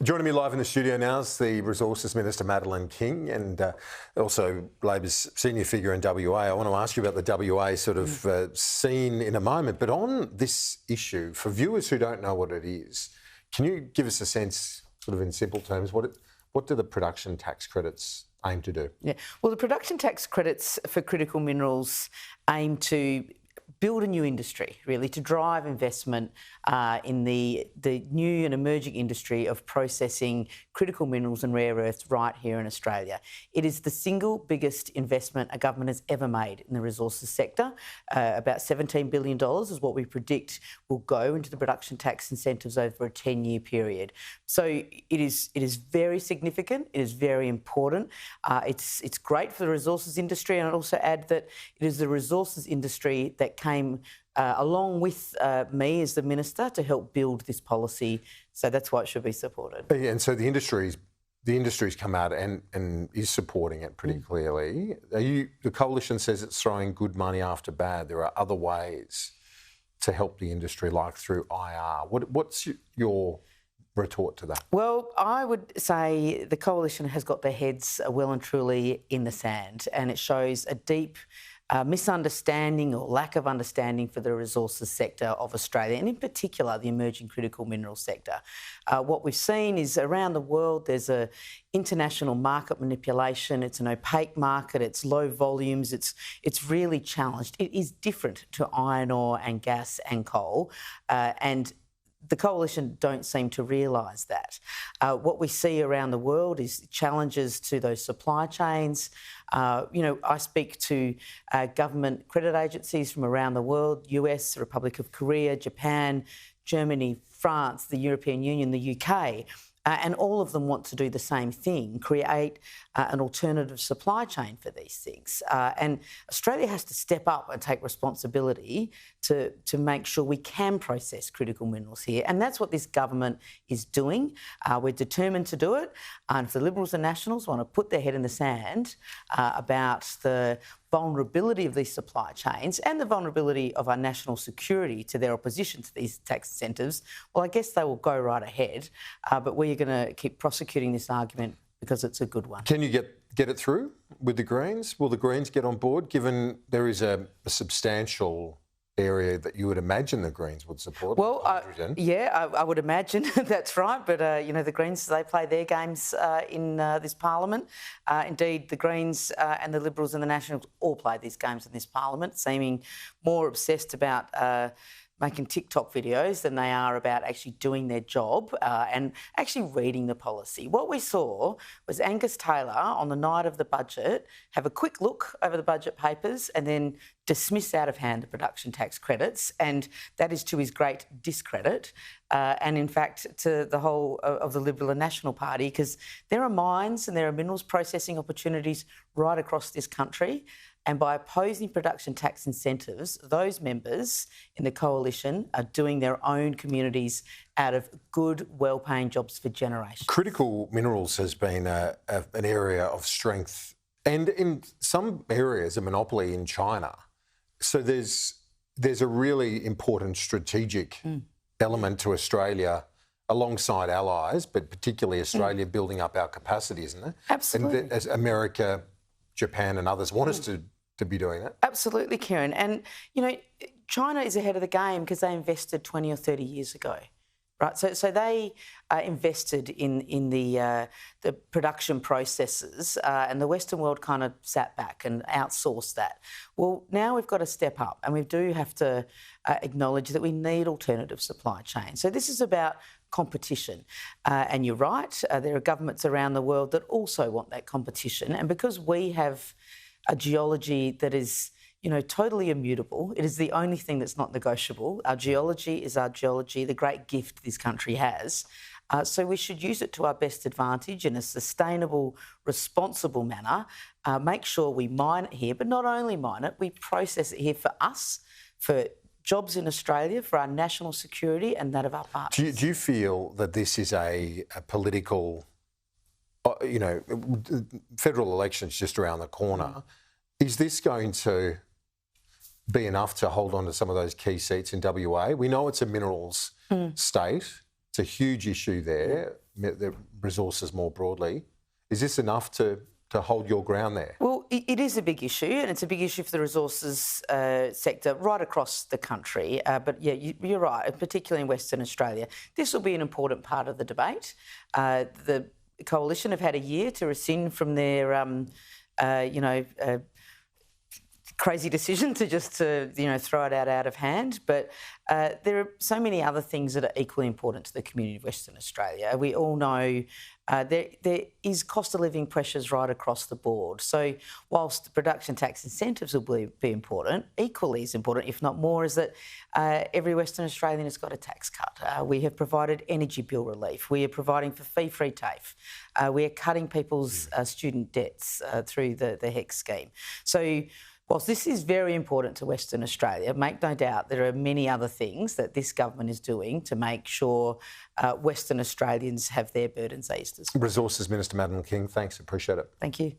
Joining me live in the studio now is the Resources Minister Madeleine King and also Labor's senior figure in WA. I want to ask you about the WA sort of scene in a moment, but on this issue, for viewers who don't know what it is, can you give us a sense, sort of in simple terms, what do the production tax credits aim to do? Yeah, well, the production tax credits for critical minerals aim to build a new industry, really, to drive investment in the new and emerging industry of processing critical minerals and rare earths right here in Australia. It is the single biggest investment a government has ever made in the resources sector. About $17 billion is what we predict will go into the production tax incentives over a 10-year period. So it is very significant. It is very important. It's great for the resources industry, and I'd also add that it is the resources industry that came along with me as the Minister to help build this policy. So that's why it should be supported. Yeah, and so the industry's come out and is supporting it pretty clearly. The coalition says it's throwing good money after bad. There are other ways to help the industry, like through IR. What's your retort to that? Well, I would say the coalition has got their heads well and truly in the sand, and it shows a deep misunderstanding or lack of understanding for the resources sector of Australia, and in particular the emerging critical mineral sector. What we've seen is around the world there's a international market manipulation. It's an opaque market. It's low volumes. It's really challenged. It is different to iron ore and gas and coal, and the coalition don't seem to realise that. What we see around the world is challenges to those supply chains. I speak to government credit agencies from around the world, US, the Republic of Korea, Japan, Germany, France, the European Union, the UK, and all of them want to do the same thing, create an alternative supply chain for these things. And Australia has to step up and take responsibility to make sure we can process critical minerals here. And that's what this government is doing. We're determined to do it. And if the Liberals and Nationals want to put their head in the sand about the vulnerability of these supply chains and the vulnerability of our national security to their opposition to these tax incentives, well, I guess they will go right ahead. But we're going to keep prosecuting this argument because it's a good one. Can you get it through with the Greens? Will the Greens get on board, given there is a substantial area that you would imagine the Greens would support? Well, I would imagine that's right. But, the Greens, they play their games in this parliament. Indeed, the Greens and the Liberals and the Nationals all play these games in this parliament, seeming more obsessed about making TikTok videos than they are about actually doing their job and actually reading the policy. What we saw was Angus Taylor, on the night of the budget, have a quick look over the budget papers and then dismiss out of hand the production tax credits, and that is to his great discredit, and in fact to the whole of the Liberal and National Party, because there are mines and there are minerals processing opportunities right across this country. And by opposing production tax incentives, those members in the coalition are doing their own communities out of good, well-paying jobs for generations. Critical minerals has been an area of strength, and in some areas a monopoly in China. So there's a really important strategic element to Australia alongside allies, but particularly Australia building up our capacity, isn't it? Absolutely. And as America, Japan and others want us to be doing that. Absolutely, Kieran. And, China is ahead of the game because they invested 20 or 30 years ago, right? So they invested in the production processes and the Western world kind of sat back and outsourced that. Well, now we've got to step up and we do have to acknowledge that we need alternative supply chains. So this is about competition. And you're right, there are governments around the world that also want that competition. And because we have a geology that is, totally immutable, it is the only thing that's not negotiable. Our geology is our geology, the great gift this country has. So we should use it to our best advantage in a sustainable, responsible manner, make sure we mine it here, but not only mine it, we process it here for us, for jobs in Australia, for our national security and that of our partners. Do you feel that this is a political, federal elections just around the corner? Is this going to be enough to hold on to some of those key seats in WA? We know it's a minerals state. It's a huge issue there. the resources more broadly. Is this enough to hold your ground there? Well, it is a big issue, and it's a big issue for the resources sector right across the country. But yeah, you're right, particularly in Western Australia. This will be an important part of the debate. The Coalition have had a year to rescind from their, crazy decision to just throw it out of hand. But there are so many other things that are equally important to the community of Western Australia. We all know there is cost of living pressures right across the board. So whilst the production tax incentives will be important, equally as important, if not more, is that every Western Australian has got a tax cut. We have provided energy bill relief. We are providing for fee-free TAFE. We are cutting people's student debts through the HECS scheme. So whilst this is very important to Western Australia, make no doubt there are many other things that this government is doing to make sure Western Australians have their burdens eased as well. Resources Minister Madeleine King, thanks, appreciate it. Thank you.